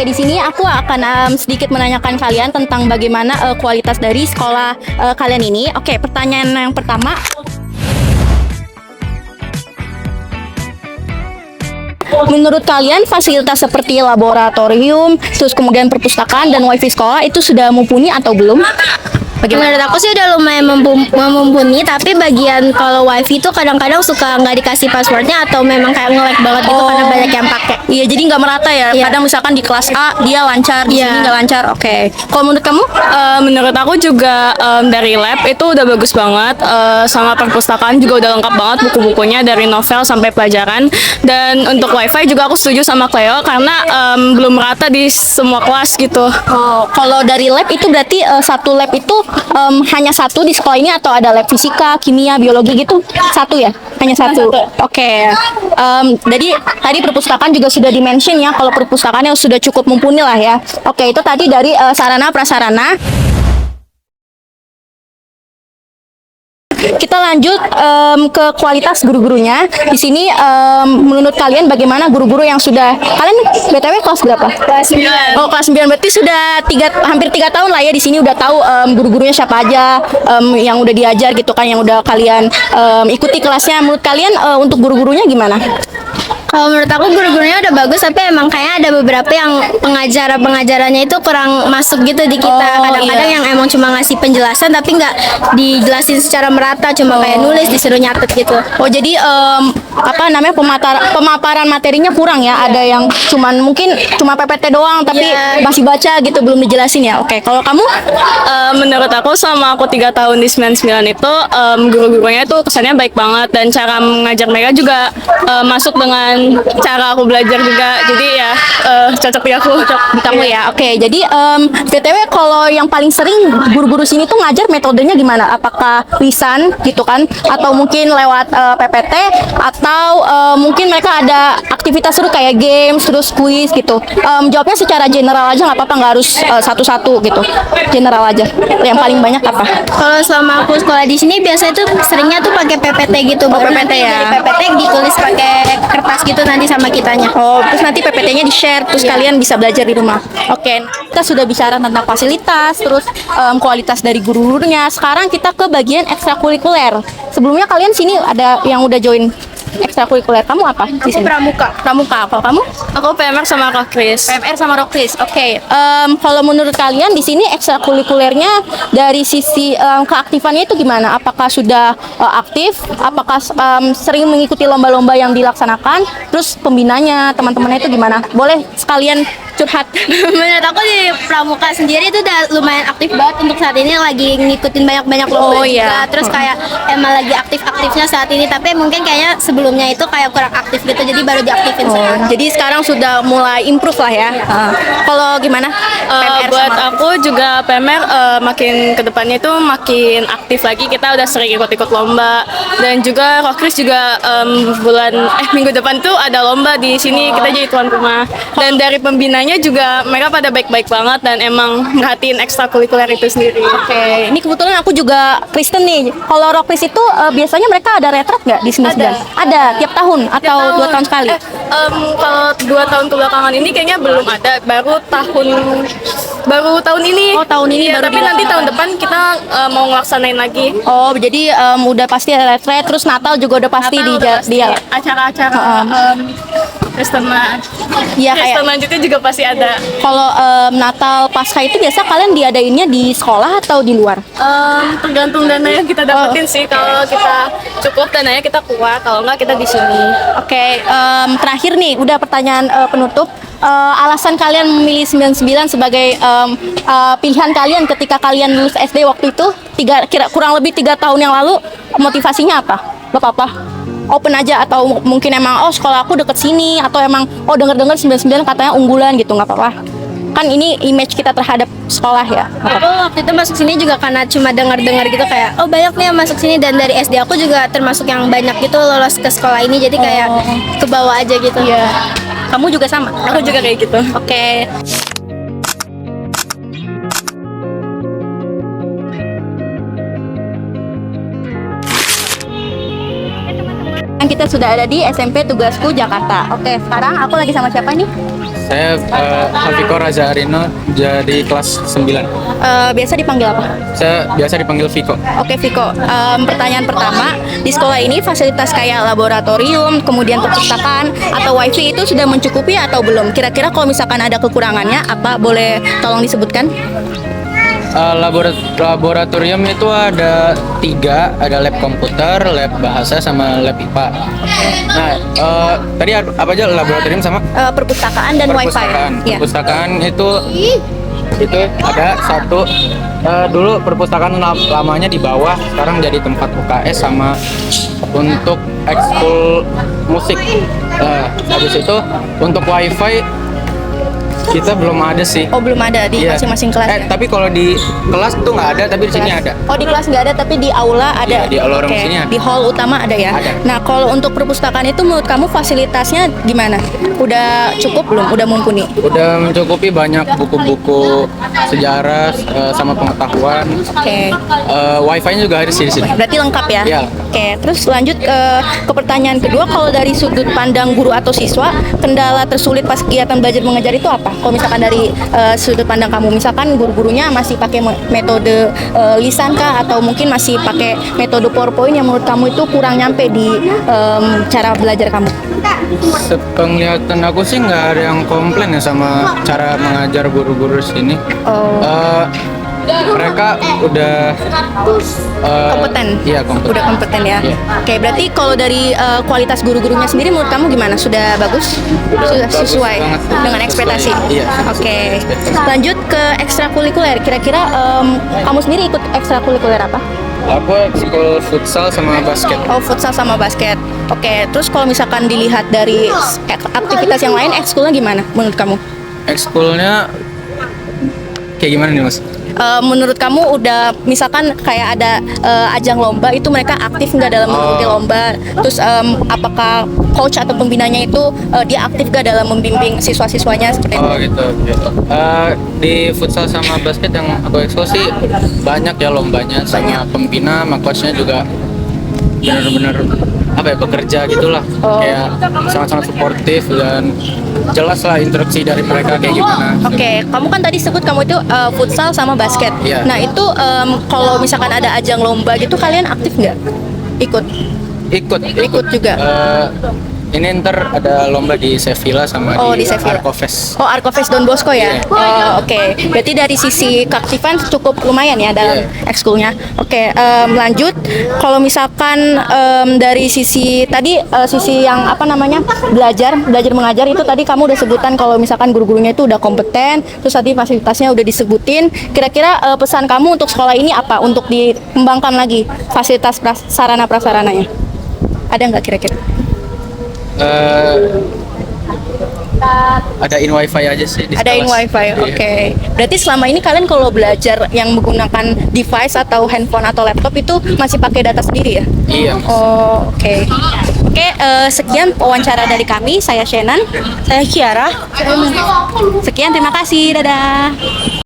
Oke, di sini aku akan sedikit menanyakan kalian tentang bagaimana kualitas dari sekolah kalian ini. Oke, pertanyaan yang pertama. Menurut kalian fasilitas seperti laboratorium, terus kemudian perpustakaan dan wifi sekolah itu sudah mumpuni atau belum? Bagaimana? Menurut aku sih udah lumayan mumpuni, tapi bagian kalau wifi itu kadang-kadang suka nggak dikasih passwordnya atau memang kayak nge-lag banget gitu karena banyak yang pakai. Iya, jadi nggak merata ya. Iya. Kadang misalkan di kelas A dia lancar, di sini nggak lancar. Oke. Kalau menurut kamu? Menurut aku juga dari lab itu udah bagus banget, sama perpustakaan juga udah lengkap banget buku-bukunya dari novel sampai pelajaran. Dan untuk wifi juga aku setuju sama Cleo karena belum merata di semua kelas gitu. Oh, kalau dari lab itu berarti satu lab itu hanya satu di sekolah ini atau ada lab fisika, kimia, biologi gitu? Satu ya? Hanya satu. Oke. Jadi tadi perpustakaan juga sudah di-mention ya, kalau perpustakaannya sudah cukup mumpuni lah ya. Oke, itu tadi dari sarana prasarana. Kita lanjut ke kualitas guru-gurunya. Di sini menurut kalian bagaimana guru-guru yang sudah kalian BTW kelas berapa? Kelas 9. Oh, kelas 9 berarti sudah hampir 3 tahun lah ya di sini udah tahu guru-gurunya siapa aja yang udah diajar gitu kan, yang udah kalian ikuti kelasnya. Menurut kalian untuk guru-gurunya gimana? Kalau menurut aku guru-gurunya udah bagus, tapi emang kayaknya ada beberapa yang pengajarannya itu kurang masuk gitu di kita. Kadang-kadang yang emang cuma ngasih penjelasan tapi nggak dijelasin secara merata, cuma kayak nulis disuruh nyatet gitu. Oh, jadi apa namanya pemaparan materinya kurang ya? Ada yang mungkin cuma PPT doang tapi masih baca gitu belum dijelasin ya. Oke, kalau kamu? Menurut aku selama aku 3 tahun di 99 itu guru-gurunya itu kesannya baik banget dan cara mengajar mereka juga masuk dengan cara aku belajar juga, jadi ya cocok di aku. Cocok di kamu ya. Oke, jadi BTW kalau yang paling sering guru-guru sini tuh ngajar metodenya gimana? Apakah lisan gitu kan, atau mungkin lewat PPT, atau mungkin mereka ada aktivitas seru kayak games terus kuis gitu? Jawabnya secara general aja, nggak apa-apa, nggak harus satu-satu gitu, general aja. Yang paling banyak apa? Kalau selama aku sekolah di sini biasanya tuh seringnya tuh pakai PPT gitu. Oh, Baru PPT nanti ya. dari PPT ditulis pakai kertas gitu nanti sama kitanya. Oh, terus nanti PPT-nya di-share, terus kalian bisa belajar di rumah. Oke, kita sudah bicara tentang fasilitas, terus kualitas dari guru-gurunya. Sekarang kita ke bagian ekstrakurikuler. Sebelumnya kalian sini ada yang udah join ekstrakurikuler. Kamu apa di sini? Pramuka. Pramuka. Kalau kamu? Aku PMR sama Kak Kris. PMR sama Rokris. Oke. Kalau menurut kalian di sini ekstrakurikulernya dari sisi keaktifannya itu gimana? Apakah sudah aktif? Apakah sering mengikuti lomba-lomba yang dilaksanakan? Terus pembinanya, teman-temannya itu gimana? Boleh sekalian curhat. Menurut aku di Pramuka sendiri itu udah lumayan aktif banget untuk saat ini, lagi ngikutin banyak-banyak lomba juga. Terus kayak emang lagi aktif-aktifnya saat ini, tapi mungkin kayaknya sebelumnya itu kayak kurang aktif gitu, jadi baru diaktifin sekarang. Jadi sekarang sudah mulai improve lah ya. Kalau gimana? Buat aku juga PMR makin kedepannya itu makin aktif lagi. Kita udah sering ikut-ikut lomba, dan juga Kak Kris juga minggu depan tuh ada lomba di sini, kita jadi tuan rumah. Dan dari pembinanya juga mereka pada baik-baik banget dan emang merhatiin ekstrakurikuler itu sendiri. Oke, ini kebetulan aku juga Kristen nih. Kalau Rokris itu biasanya mereka ada retret nggak di 99? Ada tiap tahun atau 2 tahun sekali? Kalau 2 tahun kebelakangan ini kayaknya belum ada, baru tahun ini. Oh, tahun ini Iya, baru tapi nanti tahun depan kita mau ngelaksanain lagi. Oh, jadi udah pasti ada retret, terus Natal juga udah pasti di acara-acara Kristen Iya, kayak lanjutnya juga pasti ada. kalau Natal Paskah itu biasa kalian diadainnya di sekolah atau di luar? Tergantung dana yang kita dapetin sih. Kalau kita cukup dananya kita keluar, kalau enggak kita di sini. Oke, terakhir nih, udah pertanyaan penutup. Alasan kalian memilih 99 sebagai pilihan kalian ketika kalian lulus SD waktu itu, kurang lebih 3 tahun yang lalu, motivasinya apa? Gak apa-apa, open aja, atau mungkin emang sekolah aku deket sini, atau emang denger-dengar 99 katanya unggulan gitu, nggak apa-apa. Kan ini image kita terhadap sekolah ya. Aku waktu itu masuk sini juga karena cuma dengar-dengar gitu, kayak banyak nih yang masuk sini, dan dari SD aku juga termasuk yang banyak gitu lolos ke sekolah ini, jadi kayak ke bawah aja gitu. Iya. Kamu juga sama? Aku juga kayak gitu. Oke. Kita sudah ada di SMP Tugasku Jakarta. Oke, sekarang aku lagi sama siapa nih? Saya Hafiko Raza Arino jadi kelas 9. Biasa dipanggil apa? Saya biasa dipanggil Viko. Oke Viko, pertanyaan pertama, di sekolah ini fasilitas kayak laboratorium, kemudian perpustakaan atau wifi itu sudah mencukupi atau belum? Kira-kira kalau misalkan ada kekurangannya, apa boleh tolong disebutkan? Laboratorium itu ada 3, ada lab komputer, lab bahasa, sama lab IPA. Nah, tadi apa aja laboratorium sama Perpustakaan dan perpustakaan. wifi. Iya. Perpustakaan itu ada satu. Dulu perpustakaan lamanya di bawah, sekarang jadi tempat UKS sama untuk ekskul musik. Habis itu untuk wifi kita belum ada sih. Oh belum ada di Iya. masing-masing kelas. Ya? Tapi kalau di kelas tuh nggak ada, tapi di sini ada. Oh di kelas nggak ada tapi di aula ada. Iya, di aula Oke, sini ada. di hall utama ada ya. Ada. Nah kalau untuk perpustakaan itu menurut kamu fasilitasnya gimana? Udah cukup belum? Udah mumpuni? Udah mencukupi, banyak buku-buku sejarah sama pengetahuan. Oke. Wifi-nya juga ada sih di sini. Berarti lengkap ya? Iya. Oke, terus lanjut ke pertanyaan kedua. Kalau dari sudut pandang guru atau siswa, kendala tersulit pas kegiatan belajar mengajar itu apa? Kalau misalkan dari sudut pandang kamu, misalkan guru-gurunya masih pakai metode lisan kah? Atau mungkin masih pakai metode PowerPoint yang menurut kamu itu kurang nyampe di cara belajar kamu? Sepenglihatan aku sih nggak ada yang komplain ya sama cara mengajar guru-guru sini. Oh. Mereka udah Kompeten? Iya, kompeten. Udah kompeten ya? Iya. Oke, berarti kalau dari kualitas guru-gurunya sendiri menurut kamu gimana? Sudah bagus? Sudah bagus sesuai banget. dengan ekspektasi? Iya. Oke. Lanjut ke ekstrakurikuler. Kira-kira kamu sendiri ikut ekstrakurikuler apa? Aku ekskul futsal sama basket. Oh, futsal sama basket. Oke, terus kalau misalkan dilihat dari aktivitas yang lain, ekskulnya gimana menurut kamu? Ekskulnya kayak gimana nih, Mas? Menurut kamu udah misalkan kayak ada ajang lomba itu mereka aktif nggak dalam mengikuti lomba? Terus apakah coach atau pembinanya itu dia aktif nggak dalam membimbing siswa-siswanya seperti itu? Oh gitu. Di futsal sama basket yang aku ekskul sih banyak ya lombanya, sama pembina sama coachnya juga benar-benar bekerja gitulah. Kayak sangat-sangat suportif dan jelas lah instruksi dari mereka kayak gimana. Oke, kamu kan tadi sebut kamu itu futsal sama basket. Iya. Nah itu kalau misalkan ada ajang lomba gitu kalian aktif nggak? Ikut Ikut juga. Ini ntar ada lomba di Sevilla sama Di Sevilla. Arcofest. Oh, Arcofest Don Bosco ya? Iya. Oh, oke. Berarti dari sisi keaktifan cukup lumayan ya dalam ekskulnya. Oke, lanjut. Kalau misalkan dari sisi tadi sisi yang belajar mengajar itu tadi kamu udah sebutan kalau misalkan guru-gurunya itu udah kompeten, terus tadi fasilitasnya udah disebutin. Kira-kira pesan kamu untuk sekolah ini apa? Untuk dikembangkan lagi fasilitas sarana prasarananya. Ada nggak kira-kira? Adain wifi aja sih di Adain kelas. wifi, Iya. oke. Berarti selama ini kalian kalau belajar yang menggunakan device atau handphone atau laptop itu masih pakai data sendiri ya? Iya, Mas. Oh, oke. Oke, sekian wawancara dari kami. Saya Shenan. Saya Kiara. Sekian, terima kasih. Dadah.